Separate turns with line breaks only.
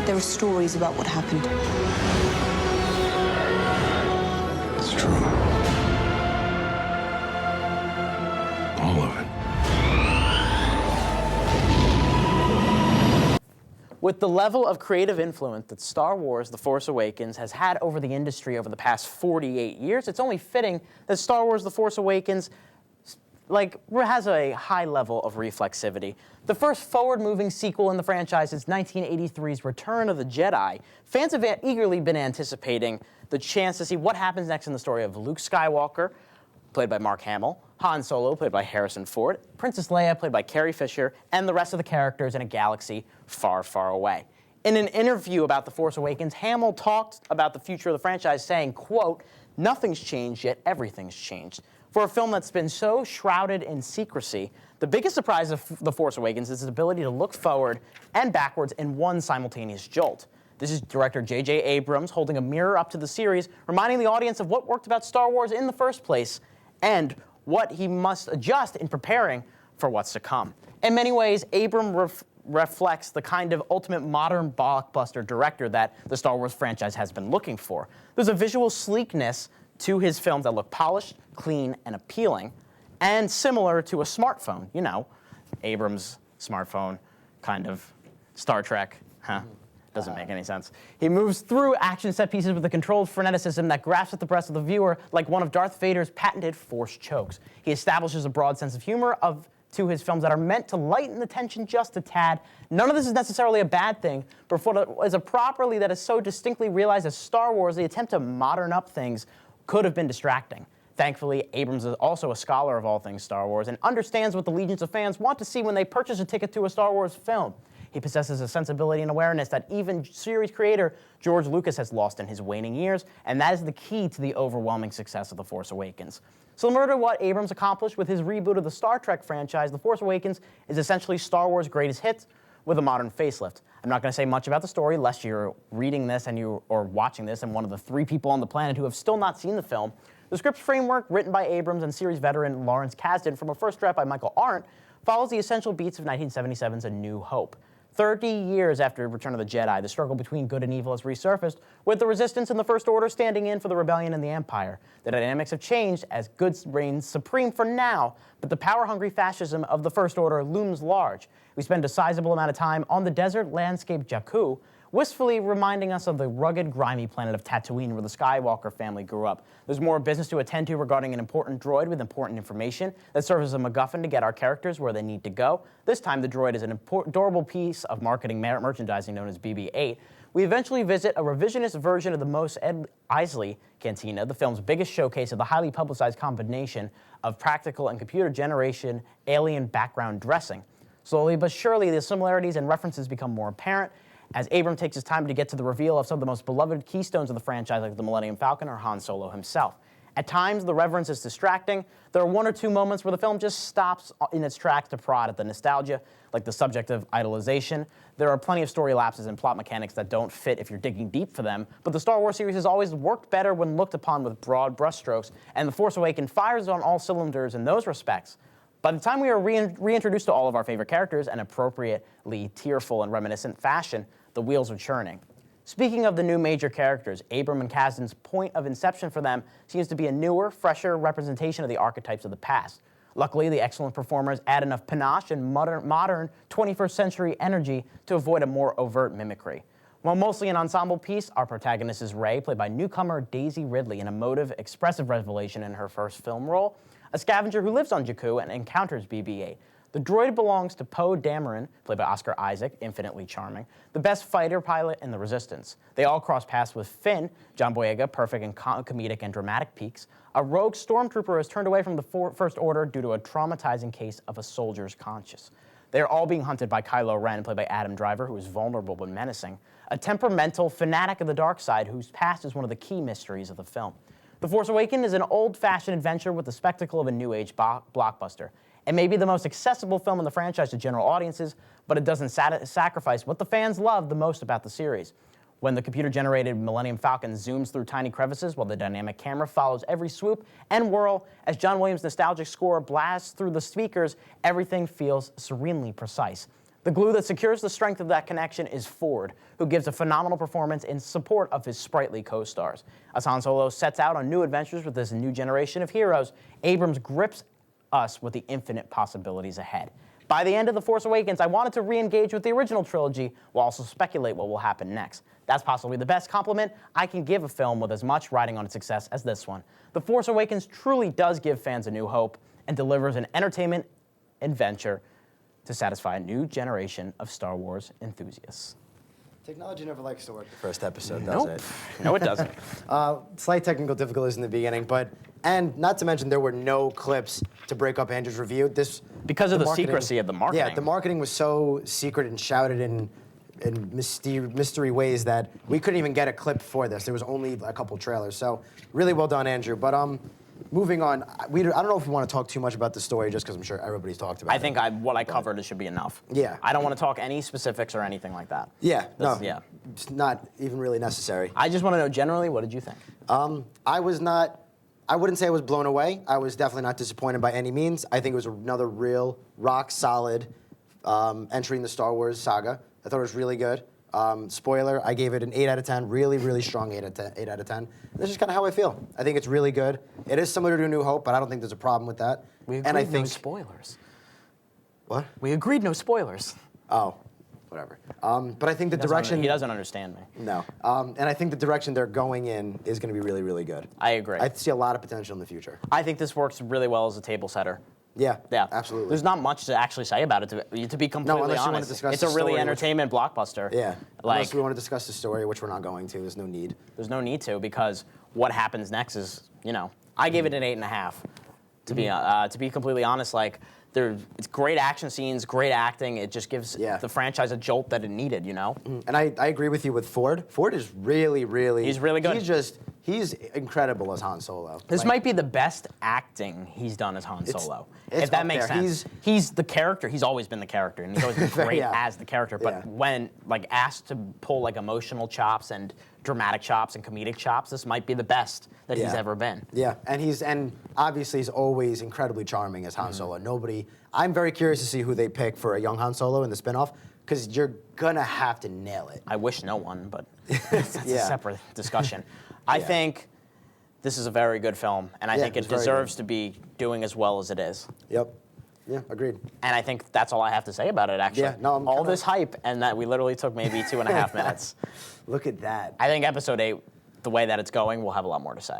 There are stories about what happened.
It's true. All of it.
With the level of creative influence that Star Wars: The Force Awakens has had over the industry over the past 48 years, it's only fitting that Star Wars: The Force Awakens has a high level of reflexivity. The first forward-moving sequel in the franchise is 1983's Return of the Jedi. Fans have eagerly been anticipating the chance to see what happens next in the story of Luke Skywalker, played by Mark Hamill, Han Solo, played by Harrison Ford, Princess Leia, played by Carrie Fisher, and the rest of the characters in a galaxy far, far away. In an interview about The Force Awakens, Hamill talked about the future of the franchise, saying, quote, "Nothing's changed, yet everything's changed." For a film that's been so shrouded in secrecy, the biggest surprise of The Force Awakens is its ability to look forward and backwards in one simultaneous jolt. This is director J.J. Abrams holding a mirror up to the series, reminding the audience of what worked about Star Wars in the first place and what he must adjust in preparing for what's to come. In many ways, Abrams reflects the kind of ultimate modern blockbuster director that the Star Wars franchise has been looking for. There's a visual sleekness to his films that look polished, clean, and appealing, and similar to a smartphone. You know, Abrams' smartphone, kind of Star Trek, huh? Doesn't make any sense. He moves through action set pieces with a controlled freneticism that grasps at the breast of the viewer like one of Darth Vader's patented force chokes. He establishes a broad sense of humor to his films that are meant to lighten the tension just a tad. None of this is necessarily a bad thing, but for what is a property that is so distinctly realized as Star Wars, the attempt to modern up things could have been distracting. Thankfully, Abrams is also a scholar of all things Star Wars and understands what the legions of fans want to see when they purchase a ticket to a Star Wars film. He possesses a sensibility and awareness that even series creator George Lucas has lost in his waning years, and that is the key to the overwhelming success of The Force Awakens. Similar to what Abrams accomplished with his reboot of the Star Trek franchise, The Force Awakens is essentially Star Wars' greatest hits with a modern facelift. I'm not going to say much about the story, lest you're reading this or watching this and one of the 3 people on the planet who have still not seen the film. The script framework, written by Abrams and series veteran Lawrence Kasdan from a first draft by Michael Arndt, follows the essential beats of 1977's A New Hope. 30 years after Return of the Jedi, the struggle between good and evil has resurfaced, with the Resistance and the First Order standing in for the Rebellion and the Empire. The dynamics have changed as good reigns supreme for now, but the power-hungry fascism of the First Order looms large. We spend a sizable amount of time on the desert landscape Jakku, wistfully reminding us of the rugged, grimy planet of Tatooine where the Skywalker family grew up. There's more business to attend to regarding an important droid with important information that serves as a MacGuffin to get our characters where they need to go. This time, the droid is an adorable piece of marketing merchandising known as BB-8. We eventually visit a revisionist version of the Mos Eisley Cantina, the film's biggest showcase of the highly publicized combination of practical and computer generation alien background dressing. Slowly but surely, the similarities and references become more apparent as Abrams takes his time to get to the reveal of some of the most beloved keystones of the franchise, like the Millennium Falcon or Han Solo himself. At times, the reverence is distracting. There are 1 or 2 moments where the film just stops in its tracks to prod at the nostalgia, like the subject of idolization. There are plenty of story lapses and plot mechanics that don't fit if you're digging deep for them, but the Star Wars series has always worked better when looked upon with broad brushstrokes, and The Force Awakens fires on all cylinders in those respects. By the time we are reintroduced to all of our favorite characters in appropriately tearful and reminiscent fashion, the wheels are churning. Speaking of the new major characters, Abrams and Kasdan's point of inception for them seems to be a newer, fresher representation of the archetypes of the past. Luckily, the excellent performers add enough panache and modern 21st century energy to avoid a more overt mimicry. While mostly an ensemble piece, our protagonist is Rey, played by newcomer Daisy Ridley, an emotive, expressive revelation in her first film role, a scavenger who lives on Jakku and encounters BB-8. The droid belongs to Poe Dameron, played by Oscar Isaac, infinitely charming, the best fighter pilot in the Resistance. They all cross paths with Finn, John Boyega, perfect in comedic and dramatic peaks. A rogue stormtrooper is turned away from the First Order due to a traumatizing case of a soldier's conscience. They are all being hunted by Kylo Ren, played by Adam Driver, who is vulnerable but menacing, a temperamental fanatic of the dark side whose past is one of the key mysteries of the film. The Force Awakens is an old-fashioned adventure with the spectacle of a new-age blockbuster. It may be the most accessible film in the franchise to general audiences, but it doesn't sacrifice what the fans love the most about the series. When the computer-generated Millennium Falcon zooms through tiny crevices while the dynamic camera follows every swoop and whirl, as John Williams' nostalgic score blasts through the speakers, everything feels serenely precise. The glue that secures the strength of that connection is Ford, who gives a phenomenal performance in support of his sprightly co-stars. As Han Solo sets out on new adventures with this new generation of heroes, Abrams grips us with the infinite possibilities ahead. By the end of The Force Awakens, I wanted to re-engage with the original trilogy while also speculate what will happen next. That's possibly the best compliment I can give a film with as much riding on its success as this one. The Force Awakens truly does give fans a new hope and delivers an entertainment adventure to satisfy a new generation of Star Wars enthusiasts.
Technology never likes to work the first episode, does
Nope.
it?
No, it doesn't.
Slight technical difficulties in the beginning, and not to mention there were no clips to break up Andrew's review.
Because of the
marketing-
secrecy of the marketing.
Yeah, the marketing was so secret and shouted in mystery ways that we couldn't even get a clip for this. There was only a couple trailers, so really well done, Andrew. But moving on, I don't know if we want to talk too much about the story, just because I'm sure everybody's talked about it.
I think what I covered should be enough.
Yeah.
I don't want to talk any specifics or anything like that.
Yeah, no,
Yeah.
it's not even really necessary.
I just want to know generally, what did you think?
I wouldn't say I was blown away. I was definitely not disappointed by any means. I think it was another real rock solid entry in the Star Wars saga. I thought it was really good. Spoiler, I gave it an 8 out of 10, really, really strong 8 out of 10. This is kind of how I feel. I think it's really good. It is similar to A New Hope, but I don't think there's a problem with that.
We agreed
and I
no
think
spoilers.
What?
We agreed no spoilers.
Oh, whatever. But I think the direction.
He doesn't understand me.
No. And I think the direction they're going in is going to be really, really good.
I agree.
I see a lot of potential in the future.
I think this works really well as a table setter.
Yeah.
Yeah,
Absolutely.
There's not much to actually say about it. To be completely
unless you wanna
honest,
discuss
it's
the
a really
story,
entertainment blockbuster.
Yeah.
Like
Unless we want to discuss the story, which we're not going to. There's no need.
there's no need to, because what happens next is, I gave it an 8.5. To be completely honest, like it's great action scenes, great acting. It just gives the franchise a jolt that it needed.
And I agree with you with Ford. Ford is really, really.
He's really good.
He's incredible as Han Solo.
This might be the best acting he's done as Han Solo.
it's
If that
up
makes
there.
sense. He's the character. He's always been the character, and he's always been great
Yeah.
as the character. But
Yeah.
when asked to pull emotional chops and dramatic chops and comedic chops, this might be the best that he's ever been.
Yeah, and obviously he's always incredibly charming as Han Solo. I'm very curious to see who they pick for a young Han Solo in the spinoff, because you're gonna have to nail it.
I wish no one, but that's a
Yeah.
separate discussion. I think this is a very good film, and I think it
it's very
deserves
good.
to be doing as well as it is.
Yep. Yeah, agreed.
And I think that's all I have to say about it, actually.
Yeah, no, I'm
all
kinda-
this hype, and that we literally took maybe 2.5 minutes.
Look at that.
I think episode 8, the way that it's going, we'll have a lot more to say.